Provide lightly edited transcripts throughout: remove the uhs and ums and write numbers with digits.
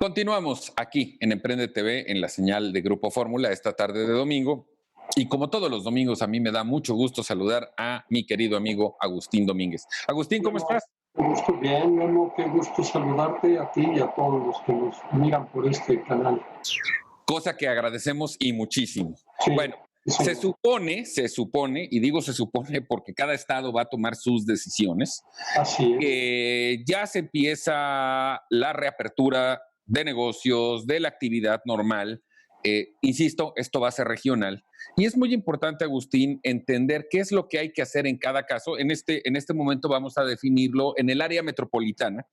Continuamos aquí en Emprende TV en la señal de Grupo Fórmula esta tarde de domingo. Y como todos los domingos, a mí me da mucho gusto saludar a mi querido amigo Agustín Domínguez. Agustín, ¿cómo Memo, estás? qué gusto, bien, Memo, qué gusto saludarte a ti y a todos los que nos miran por este canal. Cosa que agradecemos y muchísimo. Sí, Bueno, sí, se supone, y digo se supone porque cada estado va a tomar sus decisiones, así es, que ya se empieza la reapertura de negocios, de la actividad normal. Insisto, esto va a ser regional. Y es muy importante, Agustín, entender qué es lo que hay que hacer en cada caso. En este momento vamos a definirlo en el área metropolitana.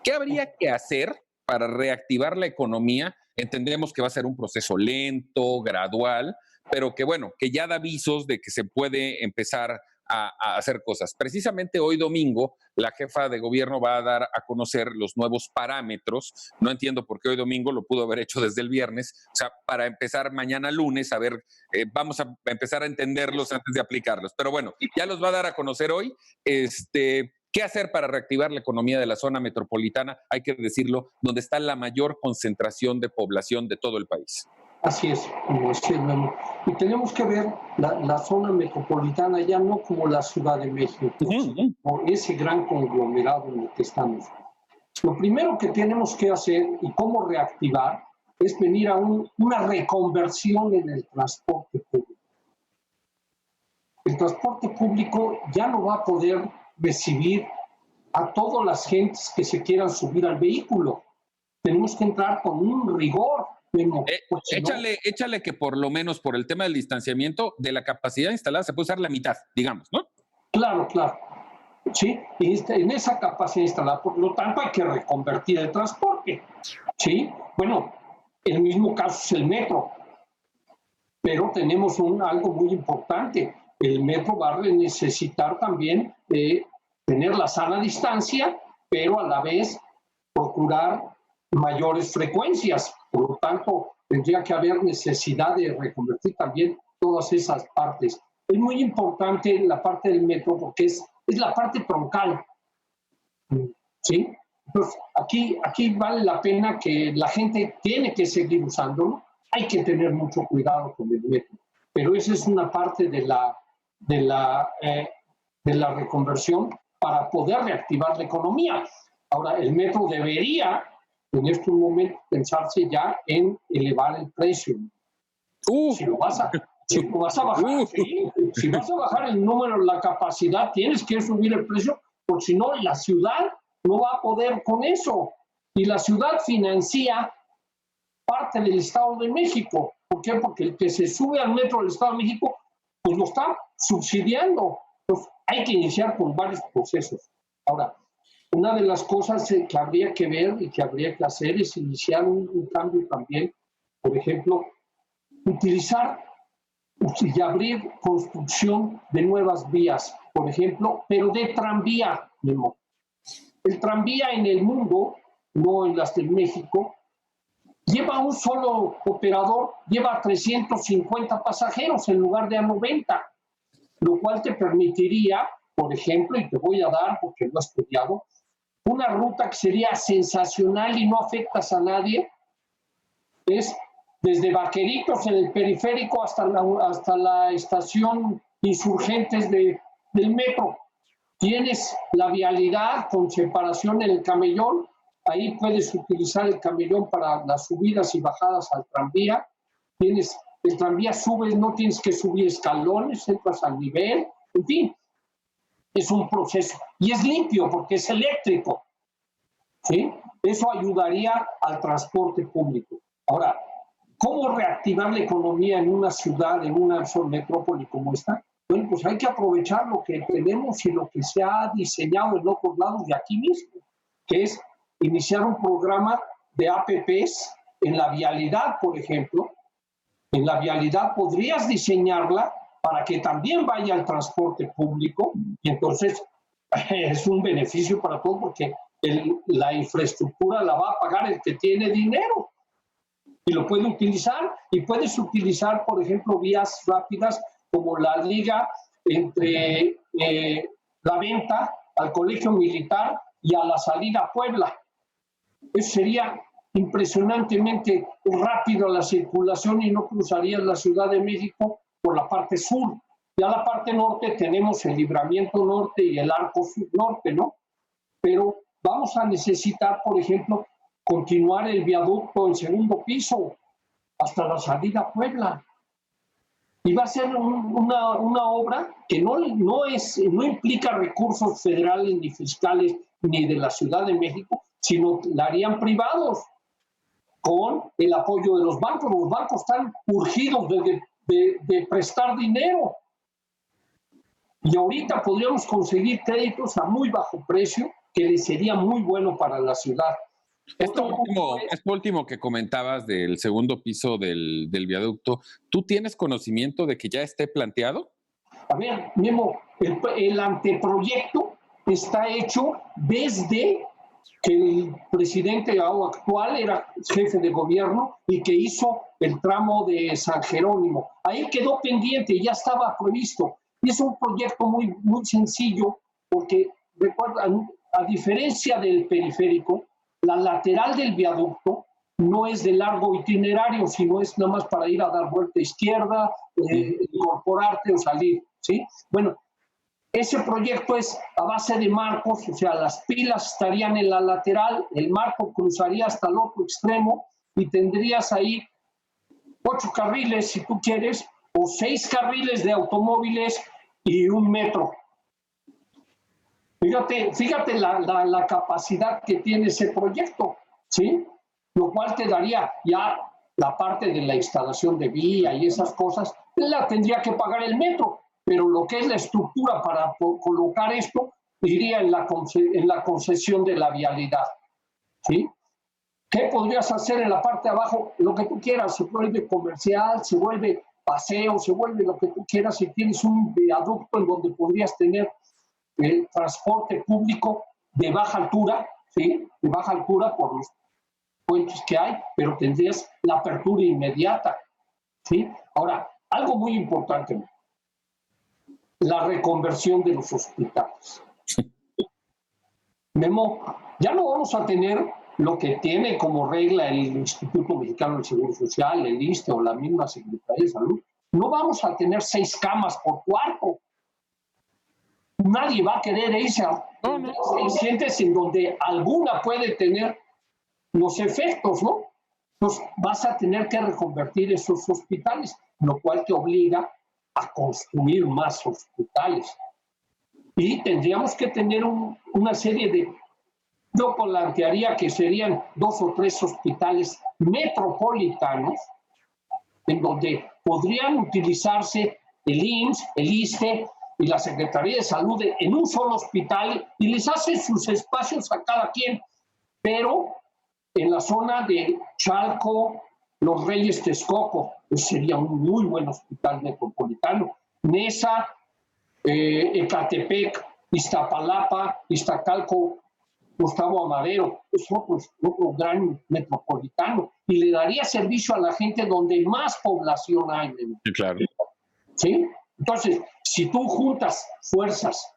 ¿Qué habría que hacer para reactivar la economía? Entendemos que va a ser un proceso lento, gradual, pero que bueno, que ya da avisos de que se puede empezar a hacer cosas. Precisamente hoy domingo, la jefa de gobierno va a dar a conocer los nuevos parámetros. No entiendo por qué hoy domingo, lo pudo haber hecho desde el viernes, o sea, para empezar mañana lunes, a ver, vamos a empezar a entenderlos antes de aplicarlos. Pero bueno, ya los va a dar a conocer hoy. ¿Qué hacer para reactivar la economía de la zona metropolitana? Hay que decirlo, donde está la mayor concentración de población de todo el país. así es, Memo. Y tenemos que ver la zona metropolitana ya no como la Ciudad de México, Uh-huh. como ese gran conglomerado en el que estamos. Lo primero que tenemos que hacer y cómo reactivar es venir a una reconversión en el transporte público. El transporte público ya no va a poder recibir a todas las gentes que se quieran subir al vehículo. Tenemos que entrar con un rigor, Memo, porque si no, Échale que por lo menos por el tema del distanciamiento, de la capacidad instalada se puede usar la mitad, digamos, ¿no? claro, claro, ¿sí? Y en esa capacidad instalada, por lo tanto, hay que reconvertir el transporte, ¿sí? Bueno, el mismo caso es el metro, pero tenemos algo muy importante. El metro va a necesitar también tener la sana distancia, pero a la vez procurar mayores frecuencias. Por lo tanto, tendría que haber necesidad de reconvertir también todas esas partes. Es muy importante la parte del metro porque es la parte troncal, ¿sí? Entonces, aquí vale la pena que la gente tiene que seguir usándolo. Hay que tener mucho cuidado con el metro, pero esa es una parte de la, eh, de la reconversión para poder reactivar la economía. Ahora, el metro debería, en este momento, pensarse ya en elevar el precio. Si lo vas a, si lo vas a bajar, ¿sí? Si vas a bajar el número, la capacidad, tienes que subir el precio, porque si no, la ciudad no va a poder con eso. Y la ciudad financia parte del Estado de México. ¿Por qué? Porque el que se sube al metro del Estado de México, pues lo está subsidiando. Entonces, hay que iniciar con varios procesos. Ahora, una de las cosas que habría que ver y que habría que hacer es iniciar un cambio también, por ejemplo, utilizar y abrir construcción de nuevas vías, por ejemplo, pero de tranvía, Memo. El tranvía en el mundo, no en las de México, lleva un solo operador, lleva 350 pasajeros en lugar de a 90, lo cual te permitiría, por ejemplo, y te voy a dar, porque lo has estudiado, una ruta que sería sensacional y no afectas a nadie, es desde Vaqueritos en el periférico hasta la estación Insurgentes del metro. Tienes la vialidad con separación en el camellón, ahí puedes utilizar el camellón para las subidas y bajadas al tranvía. Tienes el tranvía, subes, no tienes que subir escalones, entras al nivel, en fin, es un proceso. Y es limpio porque es eléctrico, ¿sí? Eso ayudaría al transporte público. Ahora, ¿cómo reactivar la economía en una ciudad, en una metrópoli como esta? Bueno, pues hay que aprovechar lo que tenemos y lo que se ha diseñado en otros lados de aquí mismo, que es iniciar un programa de APPs en la vialidad, por ejemplo. En la vialidad podrías diseñarla para que también vaya al transporte público y entonces es un beneficio para todos porque la infraestructura la va a pagar el que tiene dinero y lo puede utilizar, y puedes utilizar, por ejemplo, vías rápidas como la liga entre la venta al colegio militar y a la salida a Puebla. Eso sería impresionantemente rápido la circulación y no cruzarías la Ciudad de México por la parte sur. Ya la parte norte tenemos el Libramiento Norte y el Arco Norte, ¿no? Pero vamos a necesitar, por ejemplo, continuar el viaducto en segundo piso hasta la salida a Puebla. Y va a ser una obra que no implica recursos federales ni fiscales ni de la Ciudad de México, sino la harían privados con el apoyo de los bancos. Los bancos están urgidos de prestar dinero. Y ahorita podríamos conseguir créditos a muy bajo precio que le sería muy bueno para la ciudad. Esto último que comentabas del segundo piso del viaducto, ¿tú tienes conocimiento de que ya esté planteado? A ver, Memo, el anteproyecto está hecho desde que el presidente actual era jefe de gobierno y que hizo el tramo de San Jerónimo. Ahí quedó pendiente, ya estaba previsto. Y es un proyecto muy, muy sencillo porque, recuerda, a diferencia del periférico, la lateral del viaducto no es de largo itinerario, sino es nada más para ir a dar vuelta izquierda, incorporarte o salir, ¿sí? Bueno, ese proyecto es a base de marcos, o sea, las pilas estarían en la lateral, el marco cruzaría hasta el otro extremo y tendrías ahí 8 carriles, si tú quieres, o 6 carriles de automóviles y 1 metro. Fíjate la capacidad que tiene ese proyecto, ¿sí? Lo cual te daría ya la parte de la instalación de vía y esas cosas, la tendría que pagar el metro, pero lo que es la estructura para colocar esto iría en la concesión de la vialidad, ¿sí? ¿Qué podrías hacer en la parte de abajo? Lo que tú quieras, se vuelve comercial, se vuelve paseo, se vuelve lo que tú quieras, si tienes un viaducto en donde podrías tener el transporte público de baja altura, ¿sí? De baja altura por los puentes que hay, pero tendrías la apertura inmediata, ¿sí? Ahora, algo muy importante, la reconversión de los hospitales. Memo, ya no vamos a tener lo que tiene como regla el Instituto Mexicano del Seguro Social, el ISSSTE o la misma Secretaría de Salud. No vamos a tener 6 camas por cuarto. Nadie va a querer irse a pacientes en donde alguna puede tener los efectos, ¿no? Entonces vas a tener que reconvertir esos hospitales, lo cual te obliga a construir más hospitales. Y tendríamos que tener una serie de, yo plantearía que serían 2 o 3 hospitales metropolitanos, en donde podrían utilizarse el IMSS, el ISSSTE y la Secretaría de Salud en un solo hospital y les hacen sus espacios a cada quien, pero en la zona de Chalco, Los Reyes, Texcoco, pues sería un muy buen hospital metropolitano. Nesa, Ecatepec, Iztapalapa, Iztacalco, Gustavo Amadero, es otro gran metropolitano y le daría servicio a la gente donde más población hay. Sí, claro. ¿Sí? Entonces, si tú juntas fuerzas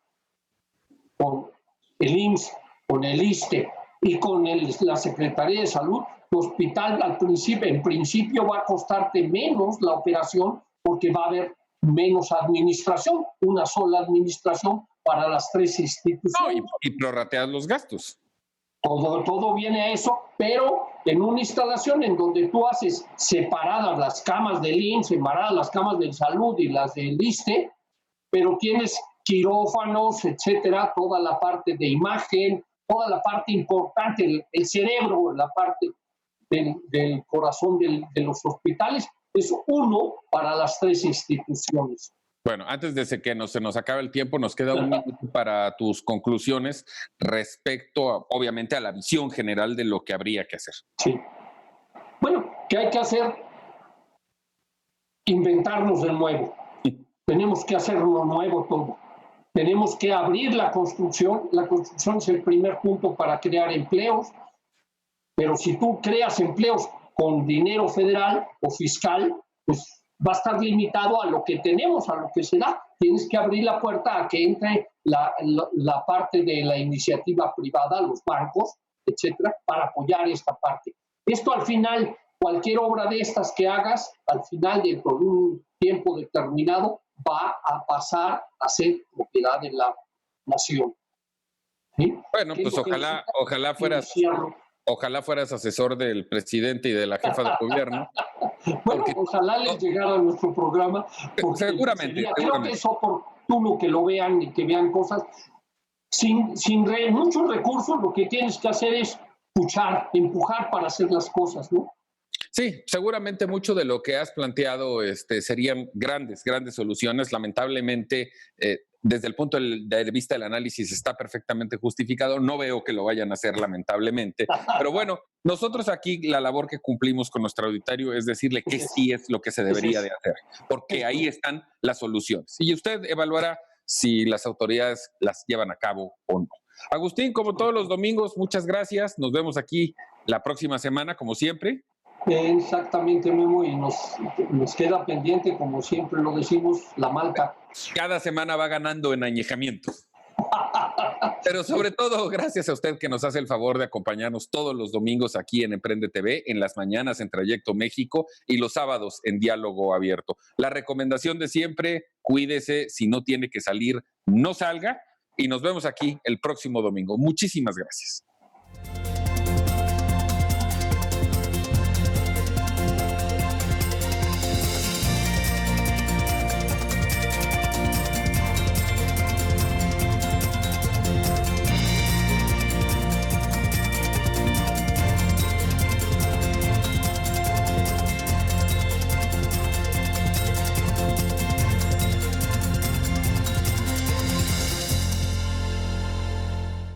con el IMSS, con el ISSSTE y con la Secretaría de Salud, tu hospital en principio va a costarte menos la operación porque va a haber menos administración, una sola administración para las 3 instituciones. No, y prorrateas los gastos. Todo viene a eso, pero en una instalación en donde tú haces separadas las camas del IMSS, separadas las camas de salud y las del ISSSTE, pero tienes quirófanos, etcétera, toda la parte de imagen, toda la parte importante, el cerebro, la parte del corazón de los hospitales, es uno para las 3 instituciones. Bueno, antes de que se nos acabe el tiempo, nos queda un minuto para tus conclusiones respecto, obviamente, a la visión general de lo que habría que hacer. Sí. Bueno, ¿qué hay que hacer? Inventarnos de nuevo. Tenemos que hacerlo nuevo todo. Tenemos que abrir la construcción. La construcción es el primer punto para crear empleos. Pero si tú creas empleos con dinero federal o fiscal, pues va a estar limitado a lo que tenemos, a lo que se da. Tienes que abrir la puerta a que entre la parte de la iniciativa privada, los bancos, etcétera, para apoyar esta parte. Esto al final, cualquier obra de estas que hagas, al final, dentro de un tiempo determinado, va a pasar a ser propiedad de la nación. ¿Sí? Bueno, pues ojalá fueras asesor del presidente y de la jefa de gobierno. Bueno, ojalá les llegara a nuestro programa, porque seguramente. Creo que es oportuno que lo vean y que vean cosas. Sin muchos recursos, lo que tienes que hacer es empujar para hacer las cosas, ¿no? Sí, seguramente mucho de lo que has planteado serían grandes soluciones. Lamentablemente, desde el punto de vista del análisis está perfectamente justificado. No veo que lo vayan a hacer, lamentablemente. Pero bueno, nosotros aquí la labor que cumplimos con nuestro auditorio es decirle que sí es lo que se debería de hacer, porque ahí están las soluciones. Y usted evaluará si las autoridades las llevan a cabo o no. Agustín, como todos los domingos, muchas gracias. Nos vemos aquí la próxima semana, como siempre. Exactamente, Memo, y nos queda pendiente, como siempre lo decimos, la malta. Cada semana va ganando en añejamiento. Pero sobre todo, gracias a usted que nos hace el favor de acompañarnos todos los domingos aquí en Emprende TV, en las mañanas en Trayecto México y los sábados en Diálogo Abierto. La recomendación de siempre, cuídese, si no tiene que salir, no salga, y nos vemos aquí el próximo domingo. Muchísimas gracias.